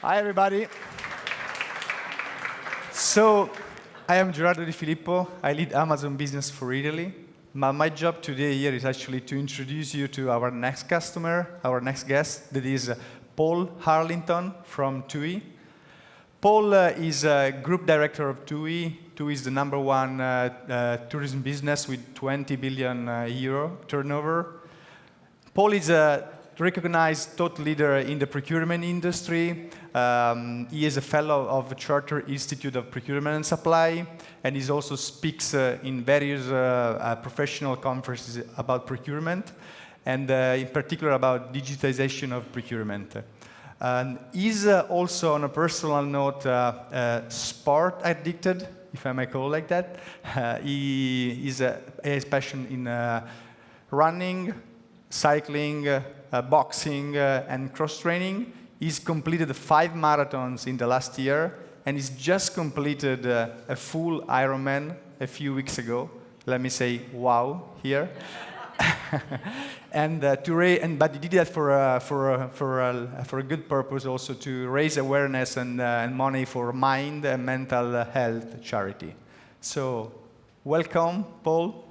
Hi, everybody. So, I am Gerardo Di Filippo. I lead Amazon business for Italy. My job today here is actually to introduce you to our next customer, our next guest, that is Paul Harlington from TUI. Paul is a group director of TUI. TUI is the number one tourism business with 20 billion euro turnover. Paul is a recognized thought leader in the procurement industry. He is a fellow of the Charter Institute of Procurement and Supply, and he also speaks in various professional conferences about procurement, and in particular about digitization of procurement. He's also, on a personal note, sport addicted, if I may call it like that. He has passion in running, cycling, boxing, and cross-training. He's completed 5 marathons in the last year, and he's just completed a full Ironman a few weeks ago. Let me say, wow, here. But he did that for a good purpose, also to raise awareness and money for mind and mental health charity. So, welcome, Paul.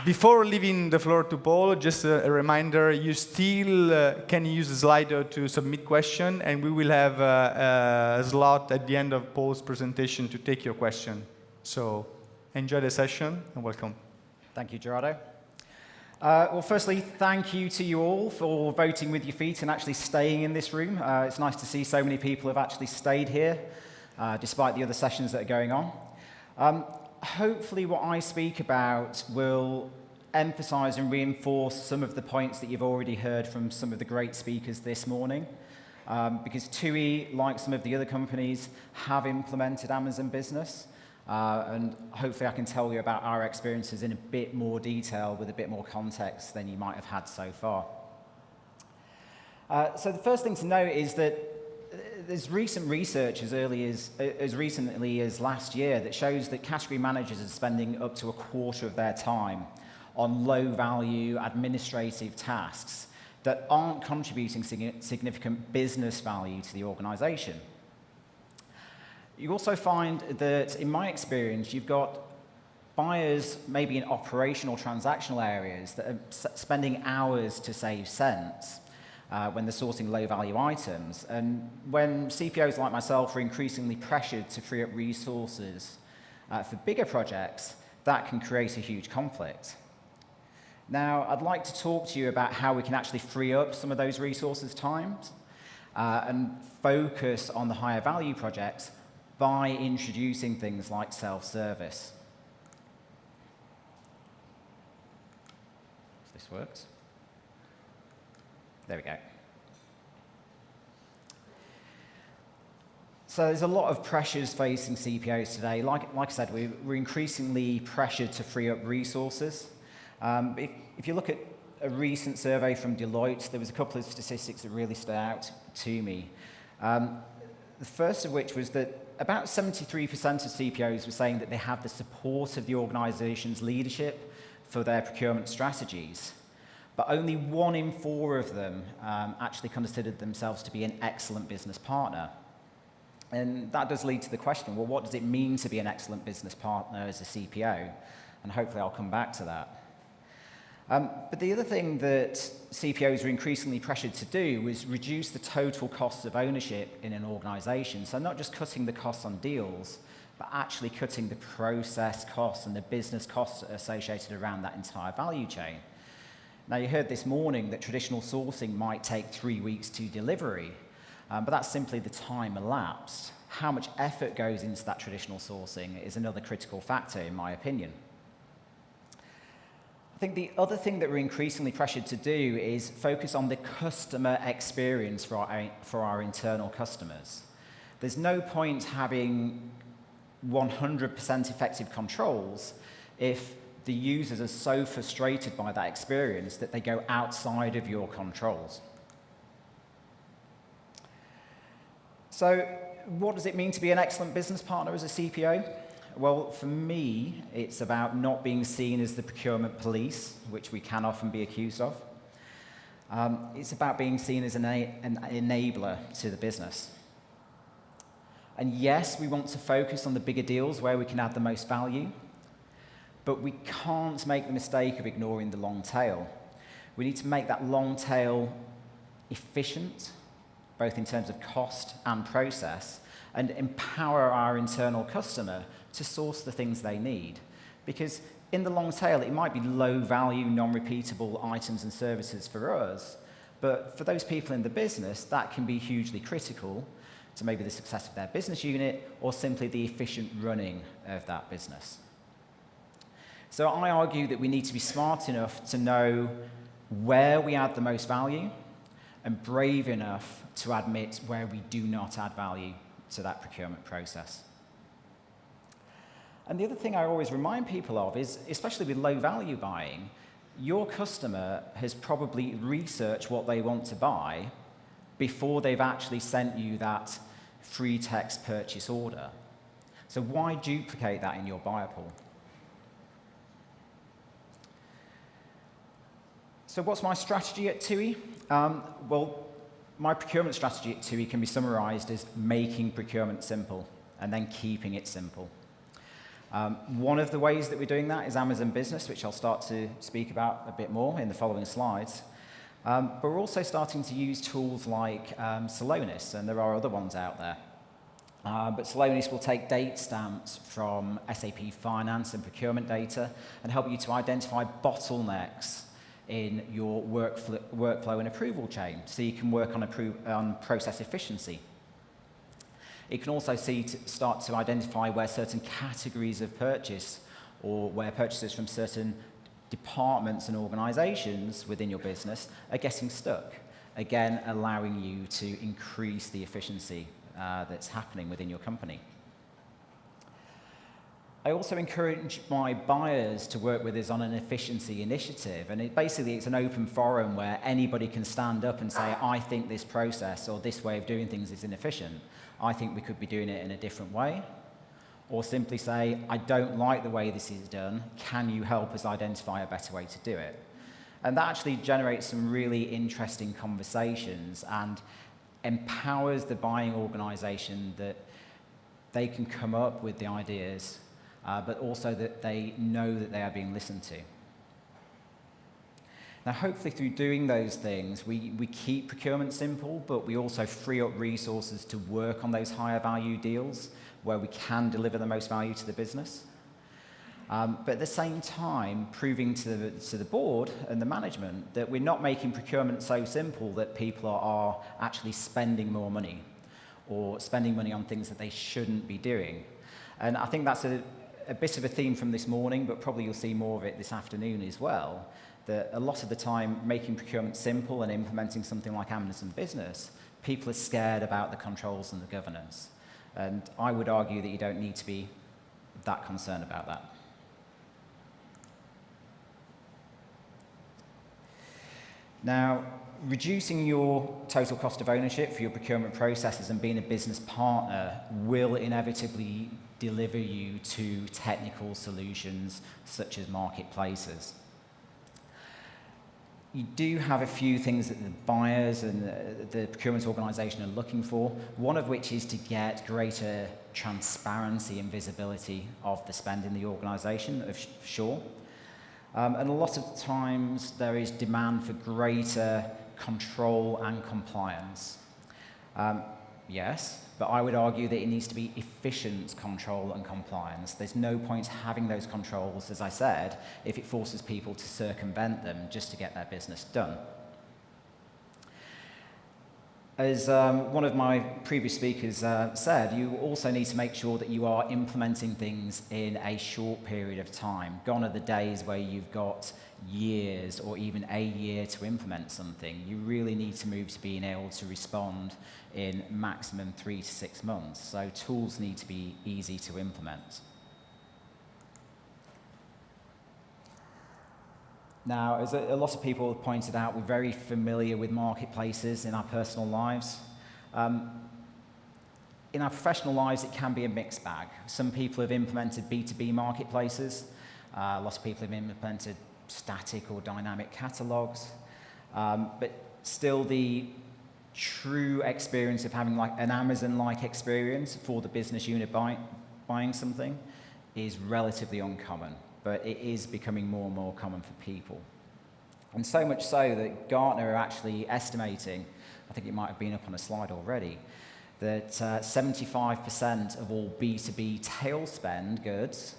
Before leaving the floor to Paul, just a reminder, you still can use Slido to submit questions, and we will have a slot at the end of Paul's presentation to take your question. So enjoy the session, and welcome. Thank you, Gerardo. Well, firstly, thank you to you all for voting with your feet and actually staying in this room. It's nice to see so many people have actually stayed here, despite the other sessions that are going on. Hopefully what I speak about will emphasize and reinforce some of the points that you've already heard from some of the great speakers this morning. Because TUI, like some of the other companies, have implemented Amazon Business. And hopefully I can tell you about our experiences in a bit more detail with a bit more context than you might have had so far. So the first thing to note is that there's recent research as recently as last year that shows that category managers are spending up to a quarter of their time on low-value administrative tasks that aren't contributing significant business value to the organization. You also find that, in my experience, you've got buyers maybe in operational transactional areas that are spending hours to save cents when they're sourcing low-value items. And when CPOs like myself are increasingly pressured to free up resources for bigger projects, that can create a huge conflict. Now, I'd like to talk to you about how we can actually free up some of those resources times and focus on the higher value projects by introducing things like self-service. If this works. There we go. So there's a lot of pressures facing CPOs today. Like I said, we're increasingly pressured to free up resources. If you look at a recent survey from Deloitte, there was a couple of statistics that really stood out to me. The first of which was that about 73% of CPOs were saying that they have the support of the organization's leadership for their procurement strategies. But only 1 in 4 of them actually considered themselves to be an excellent business partner. And that does lead to the question, well, what does it mean to be an excellent business partner as a CPO? And hopefully I'll come back to that. But the other thing that CPOs are increasingly pressured to do is reduce the total cost of ownership in an organization. So not just cutting the costs on deals, but actually cutting the process costs and the business costs associated around that entire value chain. Now, you heard this morning that traditional sourcing might take 3 weeks to delivery, but that's simply the time elapsed. How much effort goes into that traditional sourcing is another critical factor, in my opinion. I think the other thing that we're increasingly pressured to do is focus on the customer experience for our internal customers. There's no point having 100% effective controls if the users are so frustrated by that experience that they go outside of your controls. So what does it mean to be an excellent business partner as a CPO? Well, for me, it's about not being seen as the procurement police, which we can often be accused of. It's about being seen as an enabler to the business. And yes, we want to focus on the bigger deals where we can add the most value, but we can't make the mistake of ignoring the long tail. We need to make that long tail efficient, both in terms of cost and process, and empower our internal customer to source the things they need. Because in the long tail, it might be low-value, non-repeatable items and services for us, but for those people in the business, that can be hugely critical to maybe the success of their business unit or simply the efficient running of that business. So I argue that we need to be smart enough to know where we add the most value and brave enough to admit where we do not add value to that procurement process. And the other thing I always remind people of is, especially with low-value buying, your customer has probably researched what they want to buy before they've actually sent you that free text purchase order. So why duplicate that in your buyer pool? So what's my strategy at TUI? Well, my procurement strategy at TUI can be summarized as making procurement simple and then keeping it simple. One of the ways that we're doing that is Amazon Business, which I'll start to speak about a bit more in the following slides. But we're also starting to use tools like Celonis, and there are other ones out there. But Celonis will take date stamps from SAP Finance and procurement data and help you to identify bottlenecks in your workflow and approval chain, so you can work on process efficiency. It can also start to identify where certain categories of purchase or where purchases from certain departments and organizations within your business are getting stuck, again, allowing you to increase the efficiency that's happening within your company. I also encourage my buyers to work with us on an efficiency initiative, and it's an open forum where anybody can stand up and say, I think this process or this way of doing things is inefficient. I think we could be doing it in a different way. Or simply say, I don't like the way this is done. Can you help us identify a better way to do it? And that actually generates some really interesting conversations and empowers the buying organization that they can come up with the ideas, but also that they know that they are being listened to. Now, hopefully through doing those things, we keep procurement simple, but we also free up resources to work on those higher value deals where we can deliver the most value to the business. But at the same time, proving to the board and the management that we're not making procurement so simple that people are actually spending more money or spending money on things that they shouldn't be doing. And I think that's a bit of a theme from this morning, but probably you'll see more of it this afternoon as well, that a lot of the time making procurement simple and implementing something like Amazon Business, people are scared about the controls and the governance. And I would argue that you don't need to be that concerned about that. Now, reducing your total cost of ownership for your procurement processes and being a business partner will inevitably deliver you to technical solutions such as marketplaces. You do have a few things that the buyers and the procurement organisation are looking for, one of which is to get greater transparency and visibility of the spend in the organisation, sure. And a lot of times there is demand for greater control and compliance. Yes, but I would argue that it needs to be efficient control and compliance. There's no point having those controls, as I said, if it forces people to circumvent them just to get their business done. As one of my previous speakers said, you also need to make sure that you are implementing things in a short period of time. Gone are the days where you've got years or even a year to implement something. You really need to move to being able to respond in maximum 3 to 6 months. So tools need to be easy to implement. Now, as a lot of people have pointed out, we're very familiar with marketplaces in our personal lives. in our professional lives, it can be a mixed bag. Some people have implemented B2B marketplaces. Lots of people have implemented static or dynamic catalogs. But still, the true experience of having like an Amazon-like experience for the business unit buying something is relatively uncommon, but it is becoming more and more common for people. And so much so that Gartner are actually estimating, I think it might have been up on a slide already, that 75% of all B2B tail spend goods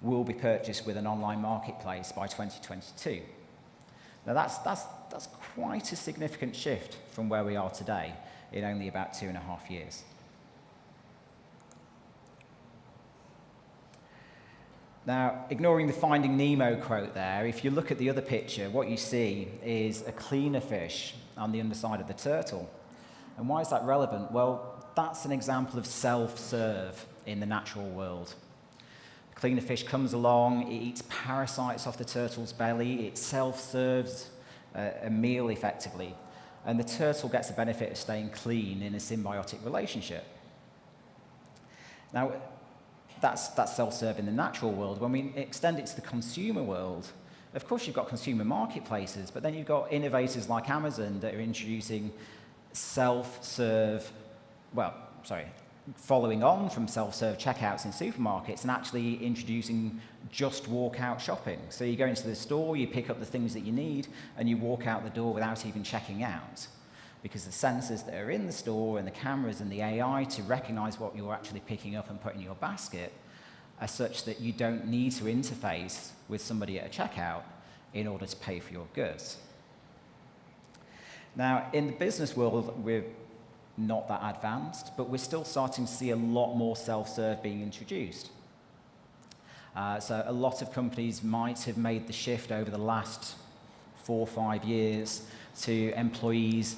will be purchased with an online marketplace by 2022. Now that's quite a significant shift from where we are today in only about 2.5 years. Now, ignoring the Finding Nemo quote there, if you look at the other picture, what you see is a cleaner fish on the underside of the turtle. And why is that relevant? Well, that's an example of self-serve in the natural world. The cleaner fish comes along, it eats parasites off the turtle's belly, it self-serves a meal effectively, and the turtle gets the benefit of staying clean in a symbiotic relationship. Now, that's self-serve in the natural world. When we extend it to the consumer world, of course you've got consumer marketplaces, but then you've got innovators like Amazon that are introducing following on from self-serve checkouts in supermarkets and actually introducing just walk-out shopping. So you go into the store, you pick up the things that you need, and you walk out the door without even checking out. Because the sensors that are in the store and the cameras and the AI to recognize what you're actually picking up and put in your basket are such that you don't need to interface with somebody at a checkout in order to pay for your goods. Now, in the business world, we're not that advanced, but we're still starting to see a lot more self-serve being introduced. So a lot of companies might have made the shift over the last 4 or 5 years to employees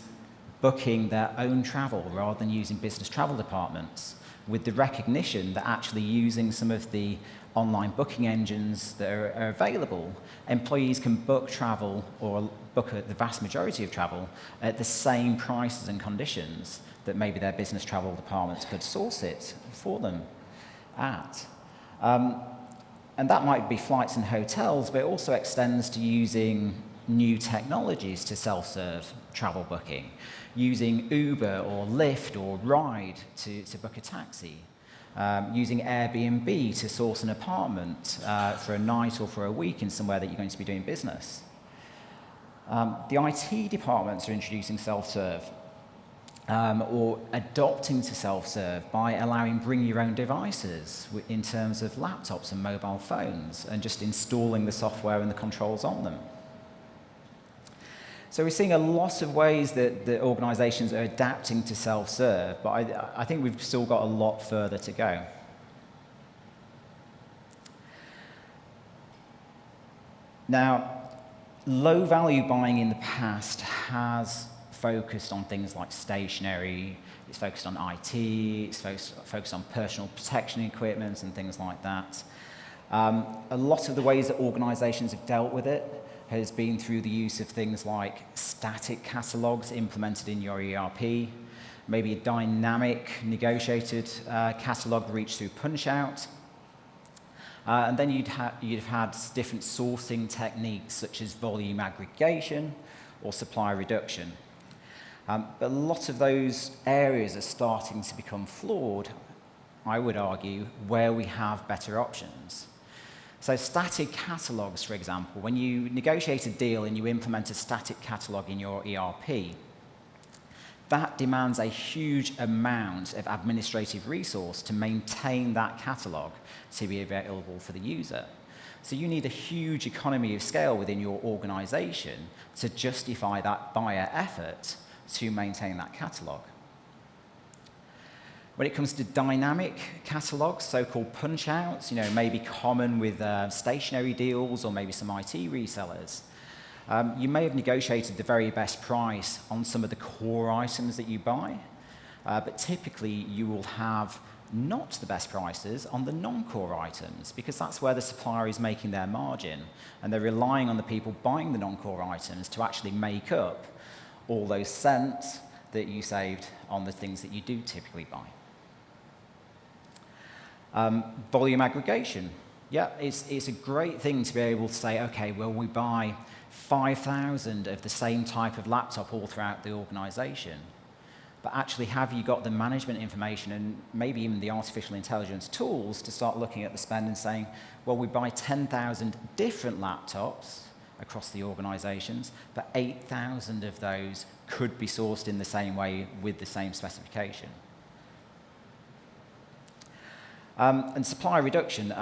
booking their own travel rather than using business travel departments, with the recognition that actually using some of the online booking engines that are available, employees can book travel or book the vast majority of travel at the same prices and conditions that maybe their business travel departments could source it for them at. And that might be flights and hotels, but it also extends to using new technologies to self-serve travel booking, using Uber or Lyft or Ride to book a taxi, using Airbnb to source an apartment for a night or for a week in somewhere that you're going to be doing business. The IT departments are introducing self-serve or adopting to self-serve by allowing bring your own devices in terms of laptops and mobile phones and just installing the software and the controls on them. So we're seeing a lot of ways that the organizations are adapting to self-serve, but I think we've still got a lot further to go. Now, low-value buying in the past has focused on things like stationery, it's focused on IT, it's focused on personal protection equipment and things like that. A lot of the ways that organizations have dealt with it has been through the use of things like static catalogs implemented in your ERP, maybe a dynamic negotiated catalog reached through Punch-Out. And then you'd have had different sourcing techniques such as volume aggregation or supply reduction. But a lot of those areas are starting to become flawed, I would argue, where we have better options. So static catalogs, for example, when you negotiate a deal and you implement a static catalog in your ERP, that demands a huge amount of administrative resource to maintain that catalog to be available for the user. So you need a huge economy of scale within your organization to justify that buyer effort to maintain that catalog. When it comes to dynamic catalogs, so-called punch-outs, maybe common with stationary deals or maybe some IT resellers, you may have negotiated the very best price on some of the core items that you buy, but typically you will have not the best prices on the non-core items because that's where the supplier is making their margin and they're relying on the people buying the non-core items to actually make up all those cents that you saved on the things that you do typically buy. Volume aggregation. Yeah, it's a great thing to be able to say, okay, well, we buy 5,000 of the same type of laptop all throughout the organization. But actually, have you got the management information and maybe even the artificial intelligence tools to start looking at the spend and saying, well, we buy 10,000 different laptops across the organizations, but 8,000 of those could be sourced in the same way with the same specification. And supply reduction,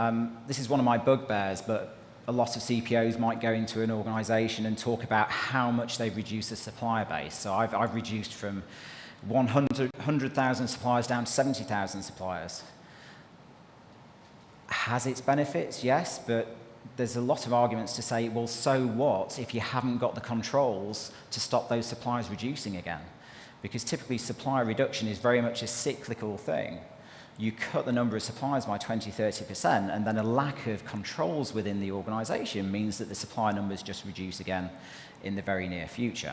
this is one of my bugbears, but a lot of CPOs might go into an organization and talk about how much they've reduced the supplier base. So I've reduced from 100,000 suppliers down to 70,000 suppliers. Has its benefits? Yes, but there's a lot of arguments to say, well, so what if you haven't got the controls to stop those suppliers reducing again? Because typically supplier reduction is very much a cyclical thing. You cut the number of suppliers by 20, 30%, and then a lack of controls within the organization means that the supplier numbers just reduce again in the very near future.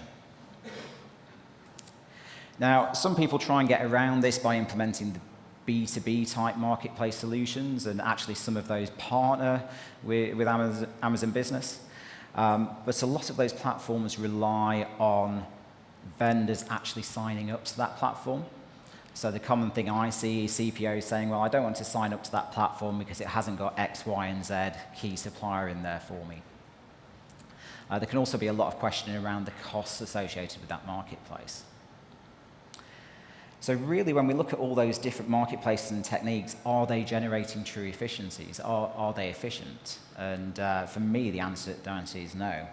Now, some people try and get around this by implementing the B2B type marketplace solutions, and actually some of those partner with Amazon Business. But a lot of those platforms rely on vendors actually signing up to that platform. So the common thing I see is CPOs saying, well, I don't want to sign up to that platform because it hasn't got X, Y, and Z key supplier in there for me. There can also be a lot of questioning around the costs associated with that marketplace. So really, when we look at all those different marketplaces and techniques, are they generating true efficiencies? Are they efficient? And for me, the answer is no.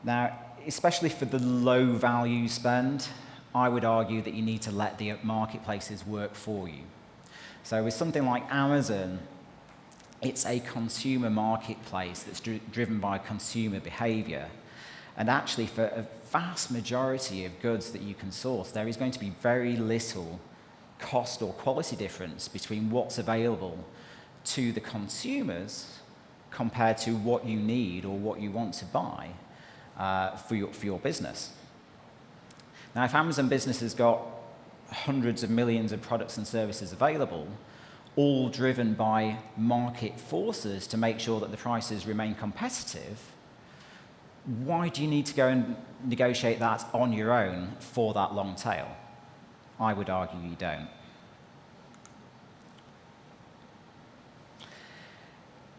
Now, especially for the low value spend, I would argue that you need to let the marketplaces work for you. So with something like Amazon, it's a consumer marketplace that's driven by consumer behavior. And actually, for a vast majority of goods that you can source, there is going to be very little cost or quality difference between what's available to the consumers compared to what you need or what you want to buy for your business. Now, if Amazon Business has got hundreds of millions of products and services available, all driven by market forces to make sure that the prices remain competitive, why do you need to go and negotiate that on your own for that long tail? I would argue you don't.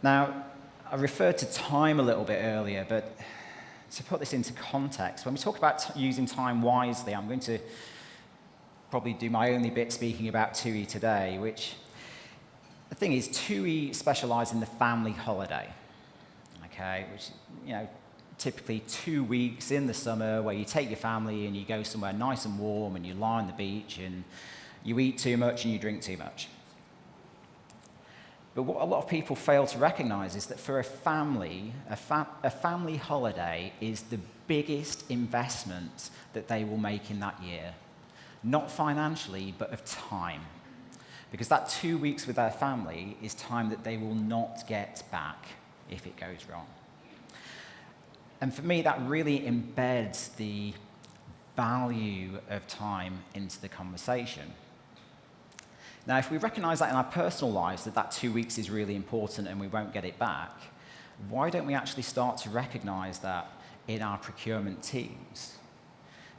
Now, I referred to time a little bit earlier, but to put this into context, when we talk about using time wisely, I'm going to probably do my only bit speaking about TUI today, which the thing is, TUI specialize in the family holiday, okay, which, typically 2 weeks in the summer where you take your family and you go somewhere nice and warm and you lie on the beach and you eat too much and you drink too much. But what a lot of people fail to recognize is that for a family, a family holiday is the biggest investment that they will make in that year. Not financially, but of time. Because that 2 weeks with their family is time that they will not get back if it goes wrong. And for me, that really embeds the value of time into the conversation. Now, if we recognize that in our personal lives, that 2 weeks is really important and we won't get it back, why don't we actually start to recognize that in our procurement teams?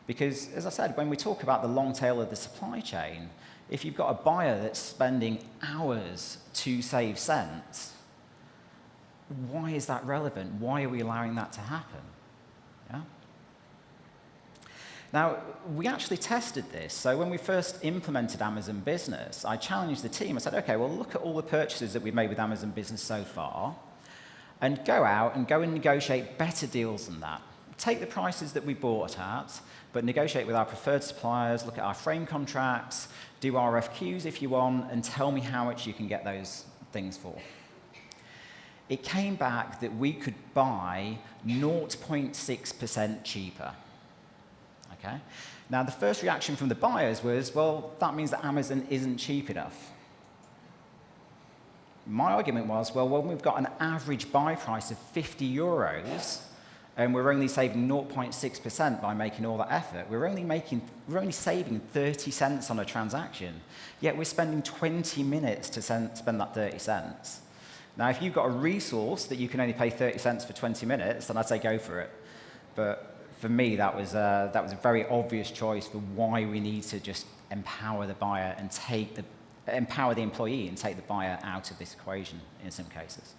Because, as I said, when we talk about the long tail of the supply chain, if you've got a buyer that's spending hours to save cents, why is that relevant? Why are we allowing that to happen? Yeah? Now, we actually tested this. So when we first implemented Amazon Business, I challenged the team. I said, okay, well, look at all the purchases that we've made with Amazon Business so far, and go out and negotiate better deals than that. Take the prices that we bought at, but negotiate with our preferred suppliers, look at our frame contracts, do RFQs if you want, and tell me how much you can get those things for. It came back that we could buy 0.6% cheaper. Okay? Now, the first reaction from the buyers was, well, that means that Amazon isn't cheap enough. My argument was, well, when we've got an average buy price of 50 euros, and we're only saving 0.6% by making all that effort. We're only saving 30 cents on a transaction, yet we're spending 20 minutes to spend that 30 cents. Now, if you've got a resource that you can only pay 30 cents for 20 minutes, then I'd say go for it. But for me, that was a very obvious choice for why we need to just empower the buyer and empower the employee and take the buyer out of this equation in some cases.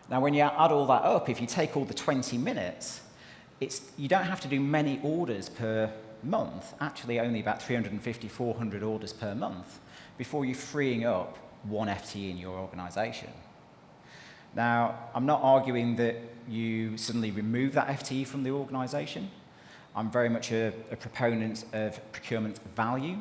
Now, when you add all that up, if you take all the 20 minutes, you don't have to do many orders per month, actually only about 350, 400 orders per month, before you're freeing up one FTE in your organization. Now, I'm not arguing that you suddenly remove that FTE from the organization. I'm very much a proponent of procurement value.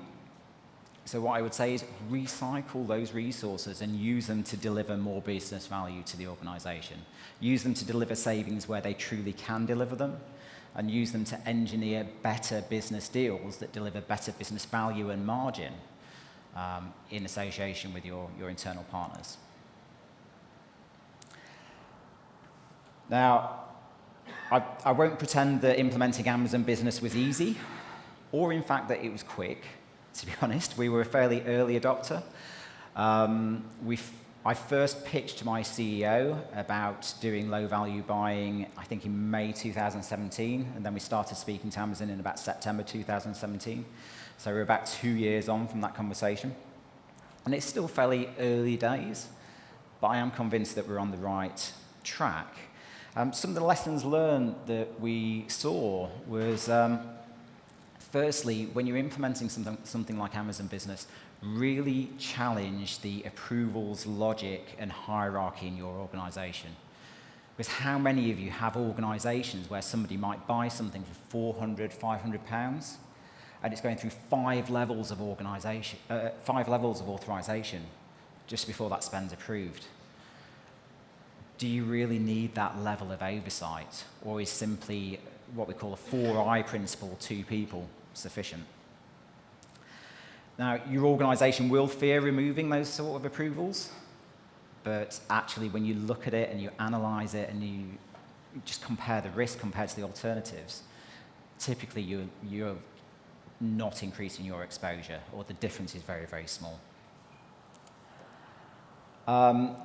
So what I would say is recycle those resources and use them to deliver more business value to the organization. Use them to deliver savings where they truly can deliver them, and use them to engineer better business deals that deliver better business value and margin in association with your internal partners. Now, I won't pretend that implementing Amazon Business was easy, or in fact that it was quick. To be honest, we were a fairly early adopter. I first pitched to my CEO about doing low-value buying, I think in May 2017, and then we started speaking to Amazon in about September 2017. So we're about 2 years on from that conversation. And it's still fairly early days, but I am convinced that we're on the right track. Some of the lessons learned that we saw was, firstly, when you're implementing something like Amazon Business, really challenge the approvals logic and hierarchy in your organization. Because how many of you have organizations where somebody might buy something for £400, £500, and it's going through 5 levels of authorization just before that spend's approved? Do you really need that level of oversight, or is simply what we call a 4I principle, 2 people, sufficient? Now, your organization will fear removing those sort of approvals, but actually when you look at it and you analyze it and you just compare the risk compared to the alternatives, typically you're not increasing your exposure, or the difference is very, very small.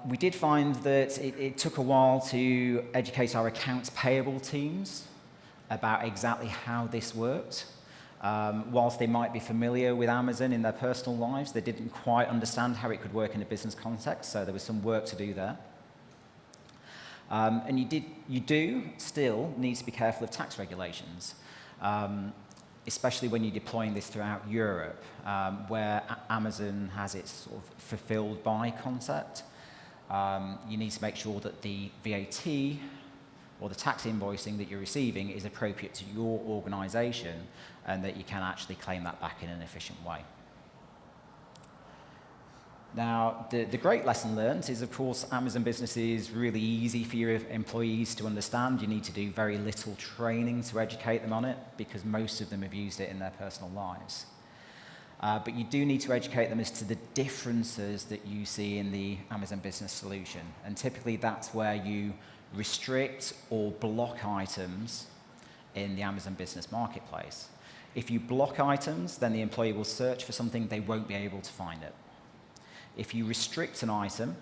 We did find that it took a while to educate our accounts payable teams about exactly how this worked. Whilst they might be familiar with Amazon in their personal lives, they didn't quite understand how it could work in a business context, so there was some work to do there. And you do still need to be careful of tax regulations, especially when you're deploying this throughout Europe, where Amazon has its sort of fulfilled by concept. You need to make sure that the VAT or the tax invoicing that you're receiving is appropriate to your organization, and that you can actually claim that back in an efficient way. Now, the great lesson learned is, of course, Amazon Business is really easy for your employees to understand. You need to do very little training to educate them on it, because most of them have used it in their personal lives. But you do need to educate them as to the differences that you see in the Amazon Business solution. And typically that's where you restrict or block items in the Amazon Business marketplace. If you block items, then the employee will search for something, they won't be able to find it. If you restrict an item,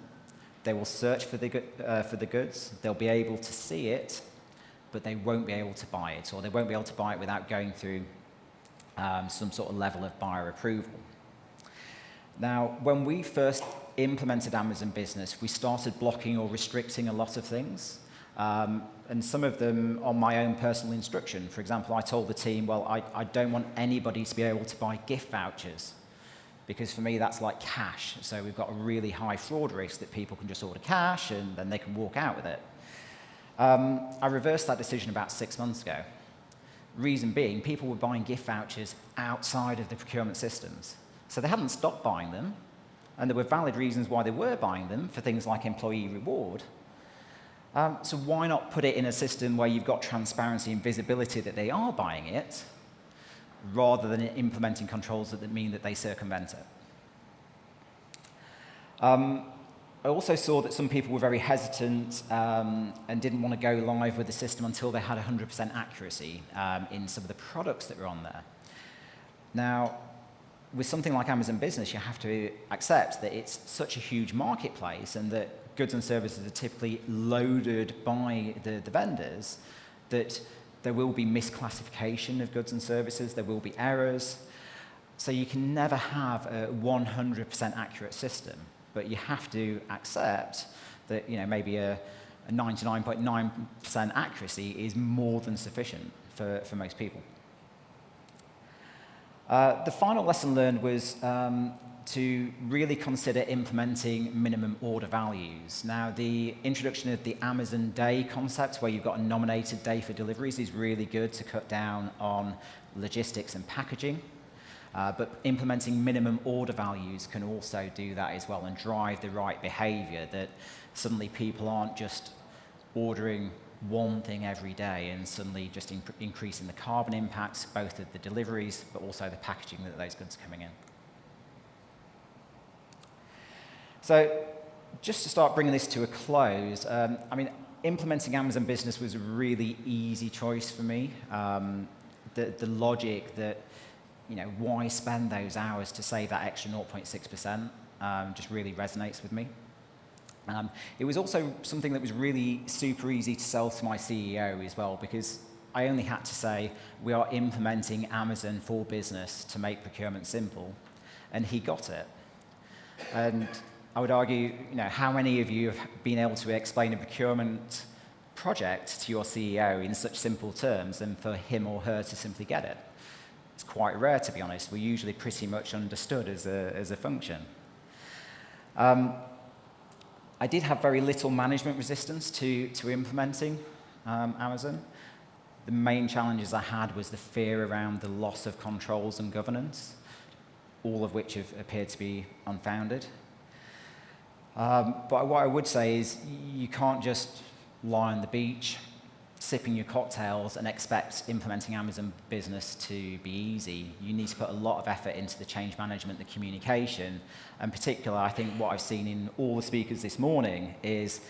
they will search for the goods, they'll be able to see it, but they won't be able to buy it, or they won't be able to buy it without going through some sort of level of buyer approval. Now, when we first implemented Amazon Business, we started blocking or restricting a lot of things, and some of them on my own personal instruction. For example, I told the team, well, I don't want anybody to be able to buy gift vouchers, because for me that's like cash. So we've got a really high fraud risk that people can just order cash and then they can walk out with it. I reversed that decision about 6 months ago. Reason being, people were buying gift vouchers outside of the procurement systems. So they hadn't stopped buying them, and there were valid reasons why they were buying them for things like employee reward. So why not put it in a system where you've got transparency and visibility that they are buying it, rather than implementing controls that mean that they circumvent it? I also saw that some people were very hesitant and didn't want to go live with the system until they had 100% accuracy in some of the products that were on there. Now, with something like Amazon Business, you have to accept that it's such a huge marketplace and that goods and services are typically loaded by the vendors that there will be misclassification of goods and services, there will be errors. So you can never have a 100% accurate system, but you have to accept that maybe a 99.9% accuracy is more than sufficient for most people. The final lesson learned was to really consider implementing minimum order values. Now, the introduction of the Amazon Day concept, where you've got a nominated day for deliveries, is really good to cut down on logistics and packaging. But implementing minimum order values can also do that as well and drive the right behavior, that suddenly people aren't just ordering one thing every day and suddenly just increasing the carbon impacts, both of the deliveries, but also the packaging that those goods are coming in. So just to start bringing this to a close, implementing Amazon Business was a really easy choice for me. The logic that, why spend those hours to save that extra 0.6% just really resonates with me. It was also something that was really super easy to sell to my CEO as well, because I only had to say, we are implementing Amazon for Business to make procurement simple, and he got it. And I would argue, how many of you have been able to explain a procurement project to your CEO in such simple terms and for him or her to simply get it? It's quite rare, to be honest. We're usually pretty much understood as a function. I did have very little management resistance to implementing Amazon. The main challenges I had was the fear around the loss of controls and governance, all of which have appeared to be unfounded. But what I would say is you can't just lie on the beach, sipping your cocktails and expect implementing Amazon Business to be easy. You need to put a lot of effort into the change management, the communication. In particular, I think what I've seen in all the speakers this morning is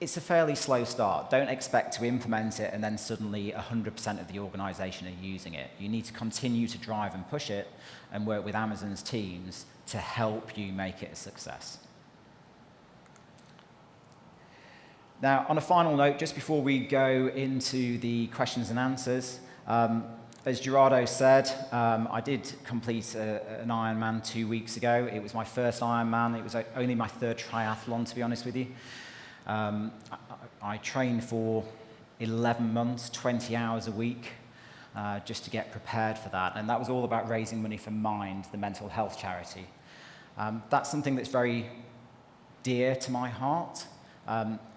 it's a fairly slow start. Don't expect to implement it and then suddenly 100% of the organization are using it. You need to continue to drive and push it and work with Amazon's teams to help you make it a success. Now, on a final note, just before we go into the questions and answers, as Gerardo said, I did complete an Ironman 2 weeks ago. It was my first Ironman. It was only my third triathlon, to be honest with you. I trained for 11 months, 20 hours a week, just to get prepared for that. And that was all about raising money for Mind, the mental health charity. That's something that's very dear to my heart.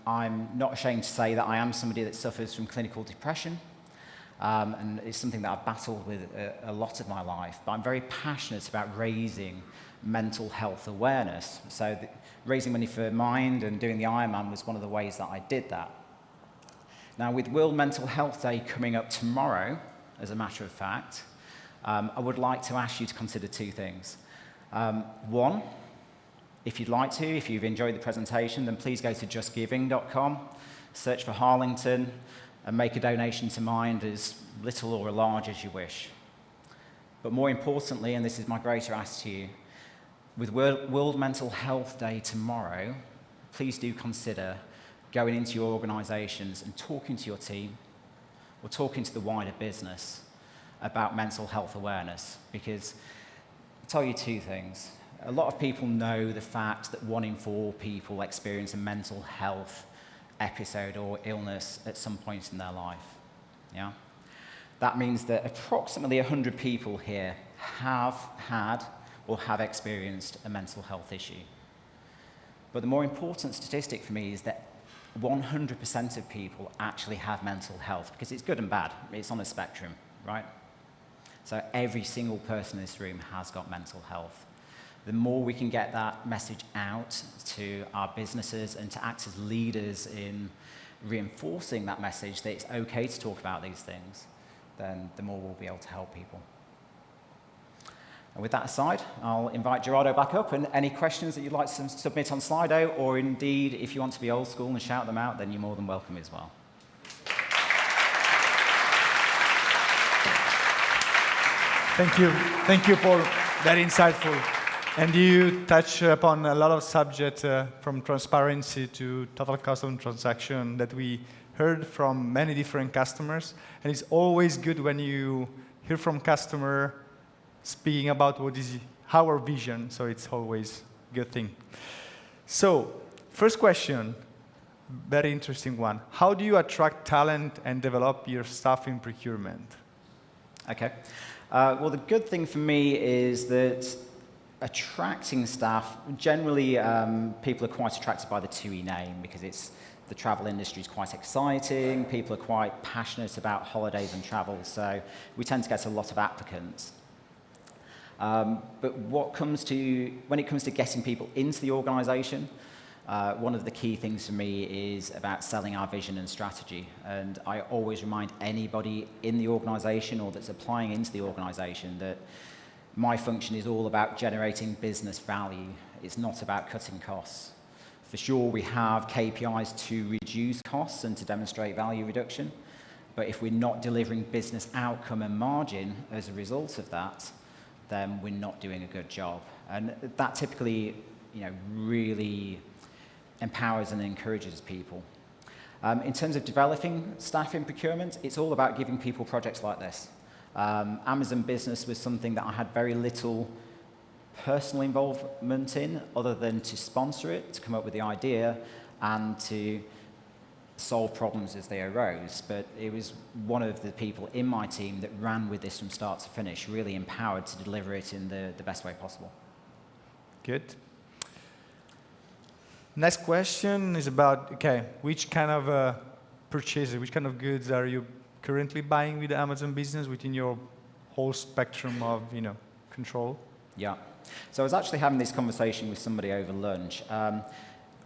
I'm not ashamed to say that I am somebody that suffers from clinical depression, and it's something that I've battled with a lot of my life. But I'm very passionate about raising mental health awareness. So raising money for Mind and doing the Ironman was one of the ways that I did that. Now, with World Mental Health Day coming up tomorrow, as a matter of fact, I would like to ask you to consider two things. One, if you'd like to, if you've enjoyed the presentation, then please go to justgiving.com, search for Harlington, and make a donation to Mind as little or large as you wish. But more importantly, and this is my greater ask to you, with World Mental Health Day tomorrow, please do consider going into your organizations and talking to your team or talking to the wider business about mental health awareness. Because I'll tell you two things. A lot of people know the fact that 1 in 4 people experience a mental health episode or illness at some point in their life. Yeah? That means that approximately 100 people here have had or have experienced a mental health issue. But the more important statistic for me is that 100% of people actually have mental health, because it's good and bad. It's on a spectrum, right? So every single person in this room has got mental health. The more we can get that message out to our businesses and to act as leaders in reinforcing that message that it's okay to talk about these things, then the more we'll be able to help people. And with that aside, I'll invite Gerardo back up, and any questions that you'd like to submit on Slido, or indeed, if you want to be old school and shout them out, then you're more than welcome as well. Thank you, Paul. Very insightful. And you touch upon a lot of subjects from transparency to total cost of transaction that we heard from many different customers. And it's always good when you hear from customer speaking about what is our vision. So it's always a good thing. So first question, very interesting one. How do you attract talent and develop your staff in procurement? Okay. Well, the good thing for me is that attracting staff, generally people are quite attracted by the TUI name because the travel industry is quite exciting, people are quite passionate about holidays and travel, so we tend to get a lot of applicants. But when it comes to getting people into the organisation, one of the key things for me is about selling our vision and strategy. And I always remind anybody in the organisation or that's applying into the organisation that my function is all about generating business value. It's not about cutting costs. For sure, we have KPIs to reduce costs and to demonstrate value reduction. But if we're not delivering business outcome and margin as a result of that, then we're not doing a good job. And that typically, really empowers and encourages people. In terms of developing staff in procurement, it's all about giving people projects like this. Amazon Business was something that I had very little personal involvement in, other than to sponsor it, to come up with the idea, and to solve problems as they arose. But it was one of the people in my team that ran with this from start to finish, really empowered to deliver it in the best way possible. Good. Next question is about, which kind of purchases, which kind of goods are you currently buying with Amazon Business within your whole spectrum of, control? Yeah. So I was actually having this conversation with somebody over lunch.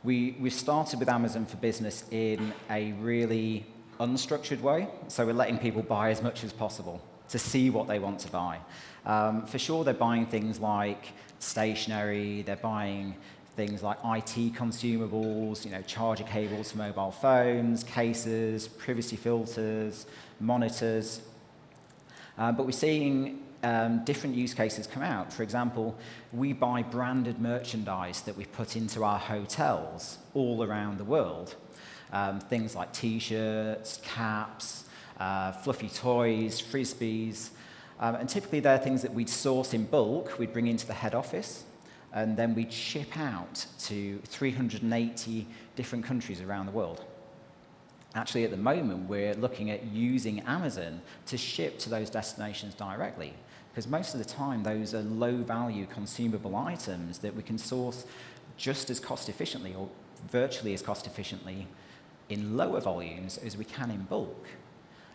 We started with Amazon for Business in a really unstructured way. So we're letting people buy as much as possible to see what they want to buy. For sure, they're buying things like stationery, they're buying things like IT consumables, charger cables for mobile phones, cases, privacy filters, monitors. But we're seeing different use cases come out. For example, we buy branded merchandise that we've put into our hotels all around the world. Things like T-shirts, caps, fluffy toys, frisbees. And typically they're things that we'd source in bulk, we'd bring into the head office, and then we'd ship out to 380 different countries around the world. Actually, at the moment, we're looking at using Amazon to ship to those destinations directly, because most of the time, those are low-value consumable items that we can source just as cost-efficiently, or virtually as cost-efficiently, in lower volumes as we can in bulk.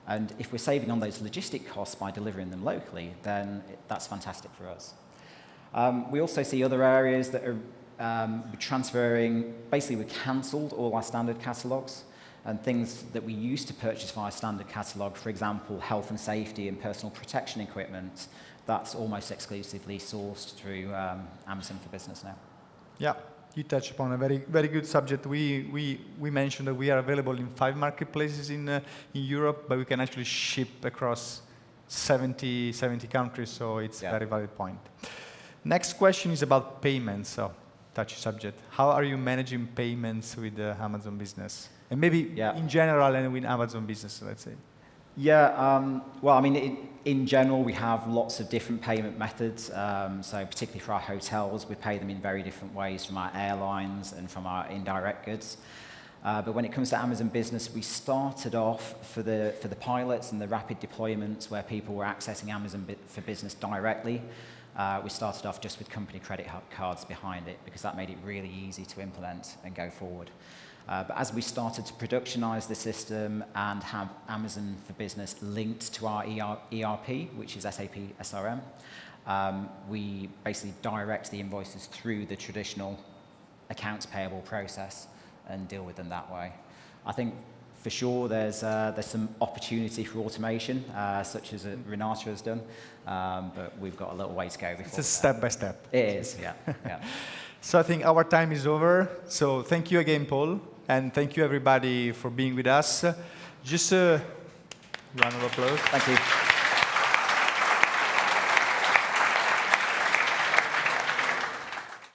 And if we're saving on those logistic costs by delivering them locally, then that's fantastic for us. We also see other areas that are transferring. Basically, we cancelled all our standard catalogues, and things that we used to purchase via standard catalogue, for example, health and safety and personal protection equipment, that's almost exclusively sourced through Amazon for Business now. Yeah, you touched upon a very, very good subject. We mentioned that we are available in 5 marketplaces in Europe, but we can actually ship across 70 countries, so it's a very valid point. Next question is about payments, so touchy subject. How are you managing payments with Amazon Business? And maybe in general and with Amazon Business, let's say. Yeah, well, I mean, in general, we have lots of different payment methods. So particularly for our hotels, we pay them in very different ways from our airlines and from our indirect goods. But when it comes to Amazon Business, we started off for the pilots and the rapid deployments where people were accessing Amazon for Business directly. We started off just with company credit cards behind it because that made it really easy to implement and go forward. But as we started to productionize the system and have Amazon for Business linked to our ERP, which is SAP SRM, we basically direct the invoices through the traditional accounts payable process and deal with them that way. I think For sure, there's some opportunity for automation, such as Renata has done, but we've got a little way to go before. It's a step by step. It is, yeah. Yeah. So I think our time is over. So thank you again, Paul, and thank you everybody for being with us. Just a round of applause. Thank you.